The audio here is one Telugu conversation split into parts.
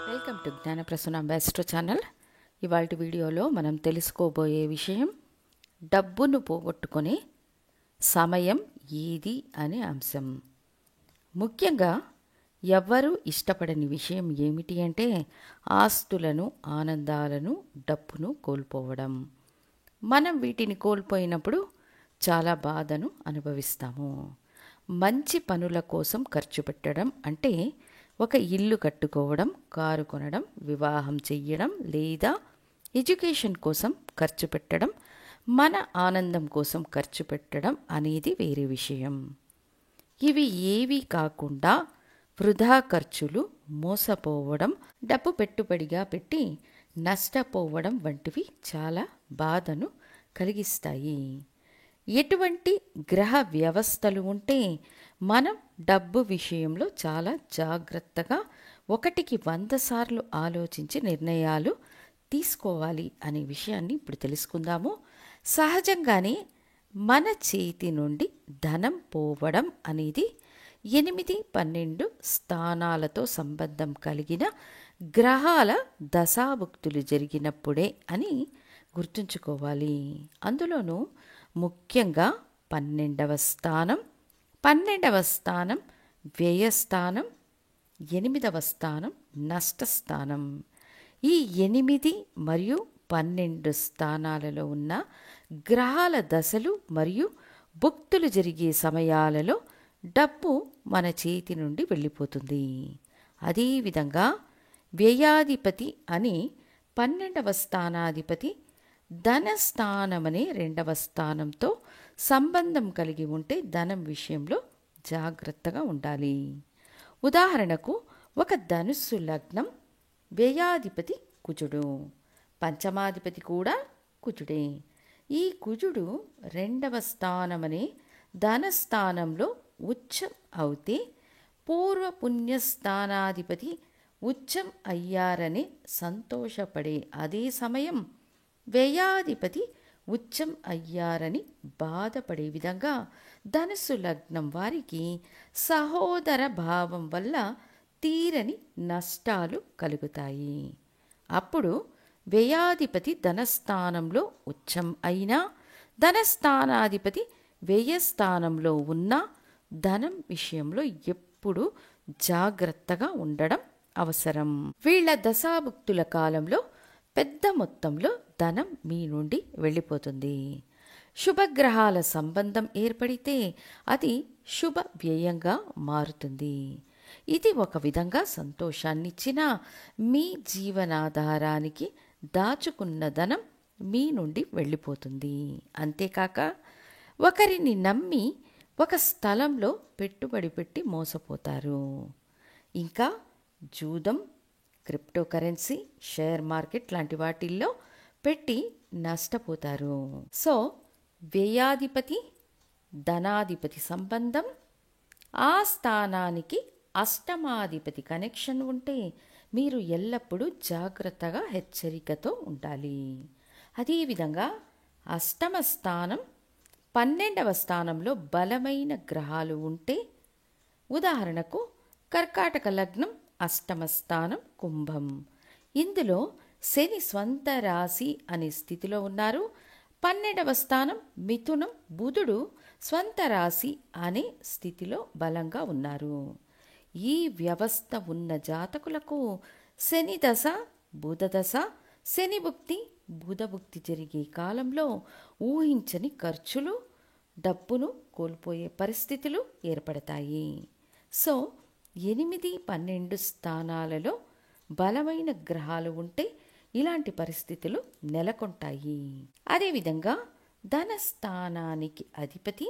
Welcome to Gnanaprasanna ambassador channel. ఇవాళ వీడియోలో మనం తెలుసుకోబోయే విషయం డబ్బును పోగొట్టుకునే సమయం ఏది అనే అంశం. ముఖ్యంగా ఎవ్వరూ ఇష్టపడని విషయం ఏమిటి అంటే ఆస్తులను, ఆనందాలను, డబ్బును కోల్పోవడం. మనం వీటిని కోల్పోయినప్పుడు చాలా బాధను అనుభవిస్తాము. మంచి పనుల కోసం ఖర్చు పెట్టడం అంటే ఒక ఇల్లు కట్టుకోవడం, కారు కొనడం, వివాహం చెయ్యడం లేదా ఎడ్యుకేషన్ కోసం ఖర్చు పెట్టడం, మన ఆనందం కోసం ఖర్చు పెట్టడం అనేది వేరే విషయం. ఇవి ఏవి కాకుండా వృధా ఖర్చులు, మోసపోవడం, డబ్బు పెట్టుబడిగా పెట్టి నష్టపోవడం వంటివి చాలా బాధను కలిగిస్తాయి. ఎటువంటి గ్రహ వ్యవస్థలు ఉంటే మనం డబ్బు విషయంలో చాలా జాగ్రత్తగా 1కి 100 సార్లు ఆలోచించి నిర్ణయాలు తీసుకోవాలి అనే విషయాన్ని ఇప్పుడు తెలుసుకుందాము. సహజంగానే మన చేతి నుండి ధనం పోవడం అనేది 8, 12 స్థానాలతో సంబంధం కలిగిన గ్రహాల దశాభుక్తులు జరిగినప్పుడే అని గుర్తుంచుకోవాలి. అందులోనూ ముఖ్యంగా 12వ స్థానం, 12వ స్థానం వ్యయస్థానం, 8వ స్థానం నష్టస్థానం. ఈ 8 మరియు 12 స్థానాలలో ఉన్న గ్రహాల దశలు మరియు భుక్తులు జరిగే సమయాలలో డబ్బు మన చేతి నుండి వెళ్ళిపోతుంది. అదేవిధంగా వ్యయాధిపతి అని 12వ స్థానాధిపతి ధనస్థానమనే 2వ స్థానంతో సంబంధం కలిగి ఉంటే ధనం విషయంలో జాగ్రత్తగా ఉండాలి. ఉదాహరణకు ఒక ధనుస్సు లగ్నం, వ్యయాధిపతి కుజుడు, పంచమాధిపతి కూడా కుజుడే. ఈ కుజుడు 2వ స్థానమనే ధనస్థానంలో ఉచ్చం అవుతే పూర్వపుణ్యస్థానాధిపతి ఉచ్చం అయ్యారని సంతోషపడే అదే సమయం వ్యయాధిపతి ఉచ్చం అయ్యారని బాధపడే విధంగా ధనుస్సు లగ్నం వారికి సహోదర భావం వల్ల తీరని నష్టాలు కలుగుతాయి. అప్పుడు వ్యయాధిపతి ధనస్థానంలో ఉచ్చం అయినా, ధనస్థానాధిపతి వ్యయస్థానంలో ఉన్న ధనం విషయంలో ఎప్పుడూ జాగ్రత్తగా ఉండడం అవసరం. వీళ్ళ దశాభుక్తుల కాలంలో పెద్ద మొత్తంలో ధనం మీ నుండి వెళ్ళిపోతుంది. శుభగ్రహాల సంబంధం ఏర్పడితే అది శుభ వ్యయంగా మారుతుంది. ఇది ఒక విధంగా సంతోషాన్నిచ్చినా మీ జీవనాధారానికి దాచుకున్న ధనం మీ నుండి వెళ్ళిపోతుంది. అంతేకాక ఒకరిని నమ్మి ఒక స్థలంలో పెట్టుబడి పెట్టి మోసపోతారు. ఇంకా జూదం, క్రిప్టో కరెన్సీ, షేర్ మార్కెట్ లాంటి వాటిల్లో పెట్టి నష్టపోతారు. సో వ్యయాధిపతి ధనాధిపతి సంబంధం, ఆ స్థానానికి అష్టమాధిపతి కనెక్షన్ ఉంటే మీరు ఎల్లప్పుడూ జాగ్రత్తగా హెచ్చరికతో ఉండాలి. అదేవిధంగా అష్టమ స్థానం, 12వ స్థానంలో బలమైన గ్రహాలు ఉంటే, ఉదాహరణకు కర్కాటక లగ్నం, అష్టమ స్థానం కుంభం. ఇందులో శని స్వంత రాశి అనే స్థితిలో ఉన్నారు. 12వ స్థానం మిథునం, బుధుడు స్వంత రాశి అనే స్థితిలో బలంగా ఉన్నారు. ఈ వ్యవస్థ ఉన్న జాతకులకు శని దశ, బుధ దశ, శని భుక్తి, బుధ భుక్తి జరిగే కాలంలో ఊహించని ఖర్చులు, డబ్బును కోల్పోయే పరిస్థితులు ఏర్పడతాయి. సో 8, 12 స్థానాలలో బలమైన గ్రహాలు ఉంటే ఇలాంటి పరిస్థితులు నెలకొంటాయి. అదేవిధంగా ధనస్థానానికి అధిపతి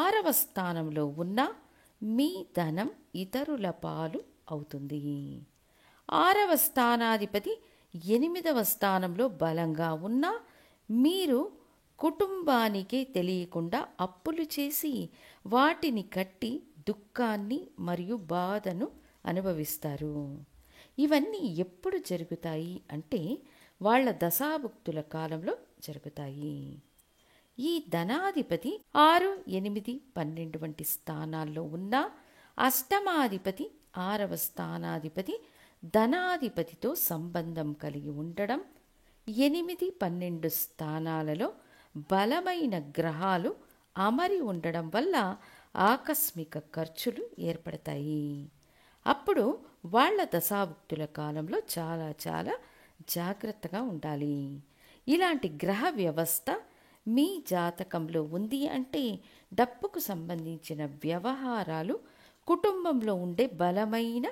6వ స్థానంలో ఉన్న మీ ధనం ఇతరుల పాలు అవుతుంది. 6వ స్థానాధిపతి 8వ స్థానంలో బలంగా ఉన్న మీరు కుటుంబానికే తెలియకుండా అప్పులు చేసి వాటిని కట్టి దుఃఖాన్ని మరియు బాధను అనుభవిస్తారు. ఇవన్నీ ఎప్పుడు జరుగుతాయి అంటే వాళ్ళ దశాభుక్తుల కాలంలో జరుగుతాయి. ఈ ధనాధిపతి 6, 8, 12 వంటి స్థానాల్లో ఉన్న అష్టమాధిపతి 6వ స్థానాధిపతి ధనాధిపతితో సంబంధం కలిగి ఉండడం, 8, 12 స్థానాలలో బలమైన గ్రహాలు అమరి ఉండడం వల్ల ఆకస్మిక ఖర్చులు ఏర్పడతాయి. అప్పుడు వాళ్ళ దశాభుక్తుల కాలంలో చాలా చాలా జాగ్రత్తగా ఉండాలి. ఇలాంటి గ్రహ వ్యవస్థ మీ జాతకంలో ఉంది అంటే డబ్బుకు సంబంధించిన వ్యవహారాలు కుటుంబంలో ఉండే బలమైన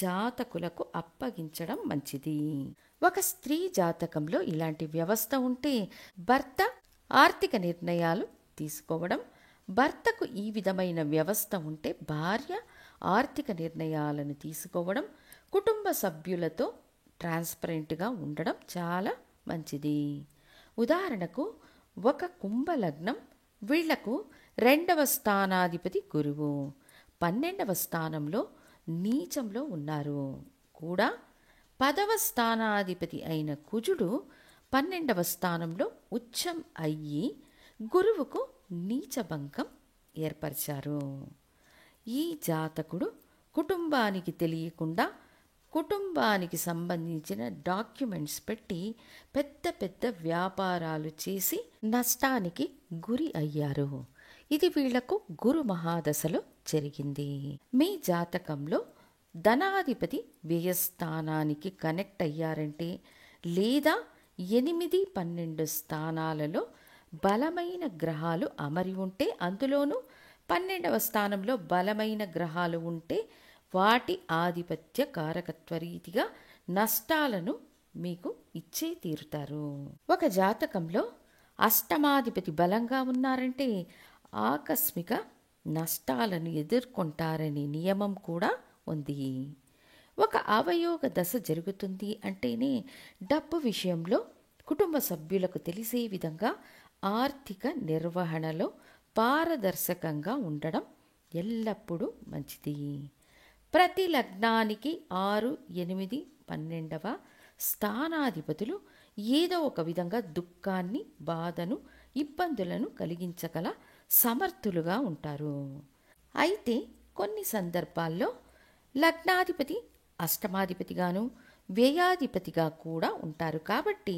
జాతకులకు అప్పగించడం మంచిది. ఒక స్త్రీ జాతకంలో ఇలాంటి వ్యవస్థ ఉంటే భర్త ఆర్థిక నిర్ణయాలు తీసుకోవడం, భర్తకు ఈ విధమైన వ్యవస్థ ఉంటే భార్య ఆర్థిక నిర్ణయాలను తీసుకోవడం, కుటుంబ సభ్యులతో ట్రాన్స్పరెంట్గా ఉండడం చాలా మంచిది. ఉదాహరణకు ఒక కుంభలగ్నం, వీళ్లకు 2వ స్థానాధిపతి గురువు 12వ స్థానంలో నీచంలో ఉన్నారు. కూడా 10వ స్థానాధిపతి అయిన కుజుడు 12వ స్థానంలో ఉచ్చం అయ్యి గురువుకు నీచభంగం ఏర్పరిచారు. ఈ జాతకుడు కుటుంబానికి తెలియకుండా కుటుంబానికి సంబంధించిన డాక్యుమెంట్స్ పెట్టి పెద్ద పెద్ద వ్యాపారాలు చేసి నష్టానికి గురి అయ్యారు. ఇది వీళ్లకు గురు మహాదశలో జరిగింది. మీ జాతకంలో ధనాధిపతి వ్యయస్థానానికి కనెక్ట్ అయ్యారంటే లేదా 8, 12 స్థానాలలో బలమైన గ్రహాలు అమరి ఉంటే, అందులోనూ 12వ స్థానంలో బలమైన గ్రహాలు ఉంటే వాటి ఆధిపత్య కారకత్వ రీతిగా నష్టాలను మీకు ఇచ్చే తీరుతారు. ఒక జాతకంలో అష్టమాధిపతి బలంగా ఉన్నారంటే ఆకస్మిక నష్టాలను ఎదుర్కొంటారనే నియమం కూడా ఉంది. ఒక అవయోగ దశ జరుగుతుంది అంటేనే డబ్బు విషయంలో కుటుంబ సభ్యులకు తెలిసే విధంగా ఆర్థిక నిర్వహణలో పారదర్శకంగా ఉండడం ఎల్లప్పుడూ మంచిది. ప్రతి లగ్నానికి 6, 8, 12వ స్థానాధిపతులు ఏదో ఒక విధంగా దుఃఖాన్ని, బాధను, ఇబ్బందులను కలిగించగల సమర్థులుగా ఉంటారు. అయితే కొన్ని సందర్భాల్లో లగ్నాధిపతి అష్టమాధిపతిగాను వ్యయాధిపతిగా కూడా ఉంటారు. కాబట్టి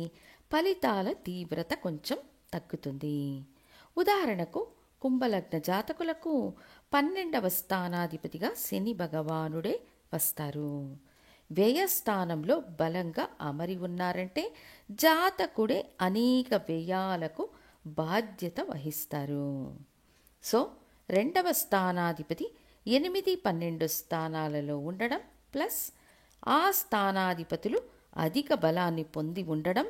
ఫలితాల తీవ్రత కొంచెం తగ్గుతుంది. ఉదాహరణకు కుంభలగ్న జాతకులకు 12వ స్థానాధిపతిగా శని భగవానుడే వస్తారు. వ్యయస్థానంలో బలంగా అమరి ఉన్నారంటే జాతకుడే అనేక వ్యయాలకు బాధ్యత వహిస్తారు. సో 2వ స్థానాధిపతి 8, 12 స్థానాలలో ఉండడం ప్లస్ ఆ స్థానాధిపతులు అధిక బలాన్ని పొంది ఉండడం,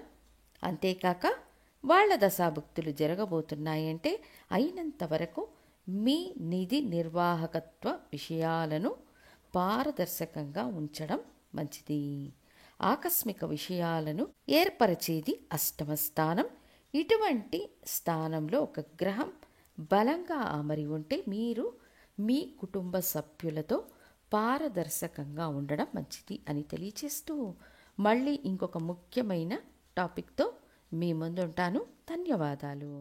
అంతేకాక వాళ్ళ దశాభుక్తులు జరగబోతున్నాయంటే అయినంత వరకు మీ నిధి నిర్వాహకత్వ విషయాలను పారదర్శకంగా ఉంచడం మంచిది. ఆకస్మిక విషయాలను ఏర్పరిచేది 8వ స్థానం. ఇటువంటి స్థానంలో ఒక గ్రహం బలంగా అమరి ఉంటే మీరు మీ కుటుంబ సభ్యులతో పారదర్శకంగా ఉండడం మంచిది అని తెలియచేస్తూ మళ్ళీ ఇంకొక ముఖ్యమైన టాపిక్తో మీ ముందుంటాను. ధన్యవాదాలు.